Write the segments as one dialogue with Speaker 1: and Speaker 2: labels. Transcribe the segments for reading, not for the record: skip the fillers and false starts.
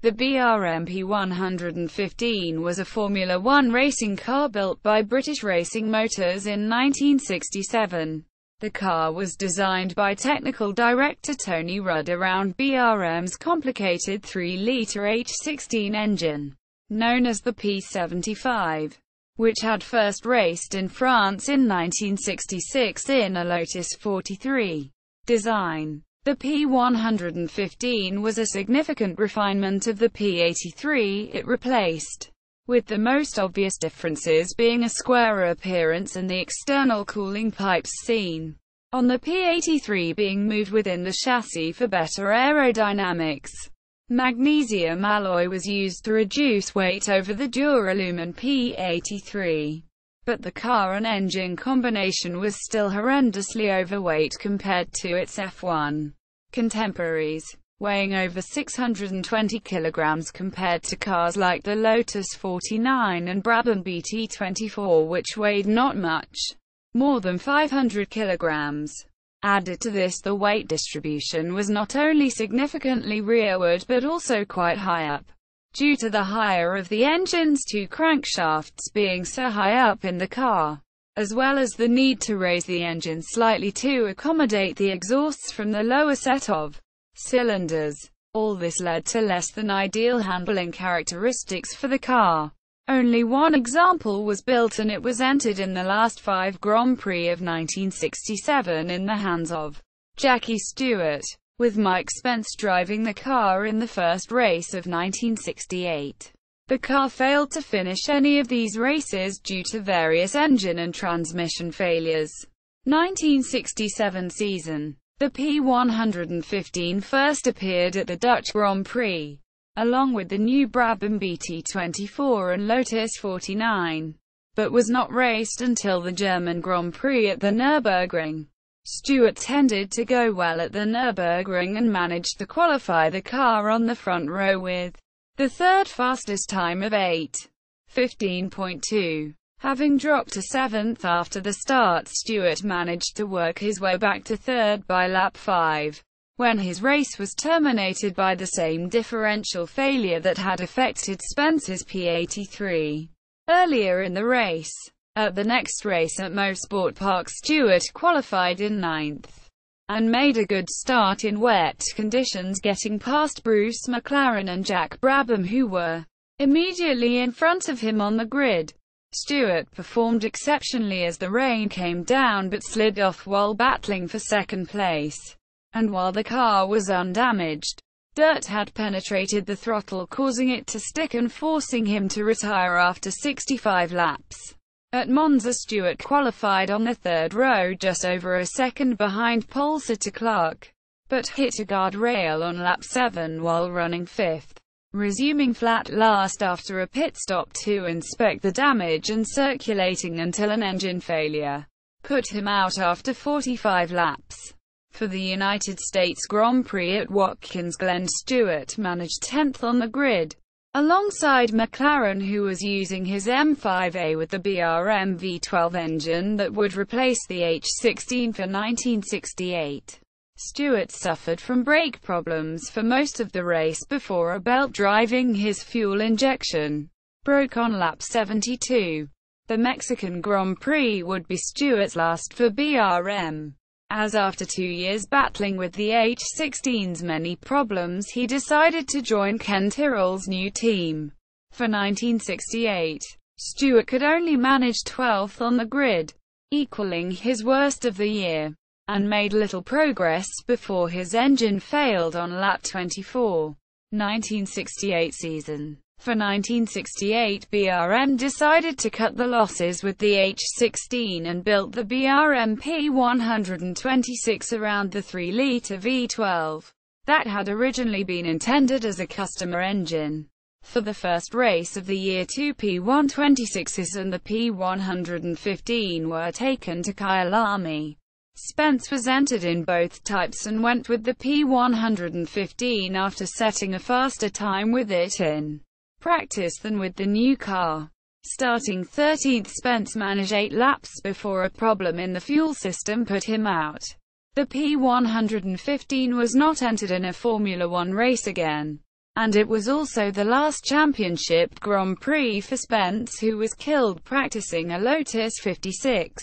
Speaker 1: The BRM P115 was a Formula One racing car built by British Racing Motors in 1967. The car was designed by technical director Tony Rudd around BRM's complicated 3-litre H16 engine, known as the P115, which had first raced in France in 1966 in a Lotus 43 design. The P115 was a significant refinement of the P83 it replaced, with the most obvious differences being a squarer appearance and the external cooling pipes seen on the P83 being moved within the chassis for better aerodynamics. Magnesium alloy was used to reduce weight over the duralumin P83. But the car and engine combination was still horrendously overweight compared to its F1 contemporaries, weighing over 620 kilograms compared to cars like the Lotus 49 and BRM P115, which weighed not much more than 500 kilograms. Added to this, the weight distribution was not only significantly rearward but also quite high up, due to the higher of the engine's two crankshafts being so high up in the car, as well as the need to raise the engine slightly to accommodate the exhausts from the lower set of cylinders. All this led to less than ideal handling characteristics for the car. Only one example was built and it was entered in the last 5 Grand Prix of 1967 in the hands of Jackie Stewart, with Mike Spence driving the car in the first race of 1968. The car failed to finish any of these races due to various engine and transmission failures. 1967 season. The P115 first appeared at the Dutch Grand Prix, along with the new BRM P124 and Lotus 49, but was not raced until the German Grand Prix at the Nürburgring. Stewart tended to go well at the Nürburgring and managed to qualify the car on the front row with the third fastest time of 8:15.2. Having dropped to 7th after the start, Stewart managed to work his way back to 3rd by lap 5, when his race was terminated by the same differential failure that had affected Spence's P83 earlier in the race. At the next race at Mosport Park, Stewart qualified in 9th, and made a good start in wet conditions, getting past Bruce McLaren and Jack Brabham, who were immediately in front of him on the grid. Stewart performed exceptionally as the rain came down but slid off while battling for second place, and while the car was undamaged, dirt had penetrated the throttle, causing it to stick and forcing him to retire after 65 laps. At Monza, Stewart qualified on the 3rd row, just over a second behind pole sitter Clark, but hit a guardrail on lap 7 while running 5th, resuming flat last after a pit stop to inspect the damage and circulating until an engine failure put him out after 45 laps. For the United States Grand Prix at Watkins Glen, Stewart managed 10th on the grid, alongside McLaren, who was using his M5A with the BRM V12 engine that would replace the H16 for 1968. Stewart suffered from brake problems for most of the race before a belt driving his fuel injection broke on lap 72. The Mexican Grand Prix would be Stewart's last for BRM, as after 2 years battling with the H16's many problems, he decided to join Ken Tyrrell's new team. For 1968, Stewart could only manage 12th on the grid, equaling his worst of the year, and made little progress before his engine failed on lap 24. 1968 season. For 1968, BRM decided to cut the losses with the H16 and built the BRM P126 around the 3-litre V12 that had originally been intended as a customer engine. For the first race of the year, 2 P126s and the P115 were taken to Kyalami. Spence was entered in both types and went with the P115 after setting a faster time with it in practice than with the new car. Starting 13th, Spence managed 8 laps before a problem in the fuel system put him out. The P115 was not entered in a Formula One race again. and it was also the last championship Grand Prix for Spence, who was killed practicing a Lotus 56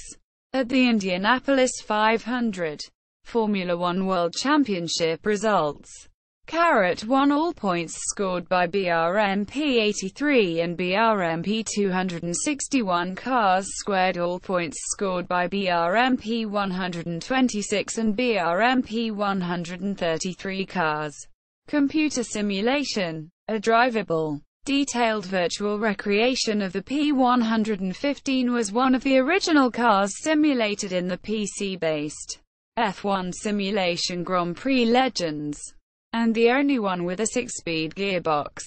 Speaker 1: at the Indianapolis 500. Formula One World Championship results. Carrot won all points scored by BRM P83 and BRM P261. Cars squared all points scored by BRM P126 and BRM P133 cars. Computer simulation. A drivable, detailed virtual recreation of the P115 was one of the original cars simulated in the PC-based F1 simulation Grand Prix Legends, and the only one with a 6-speed gearbox.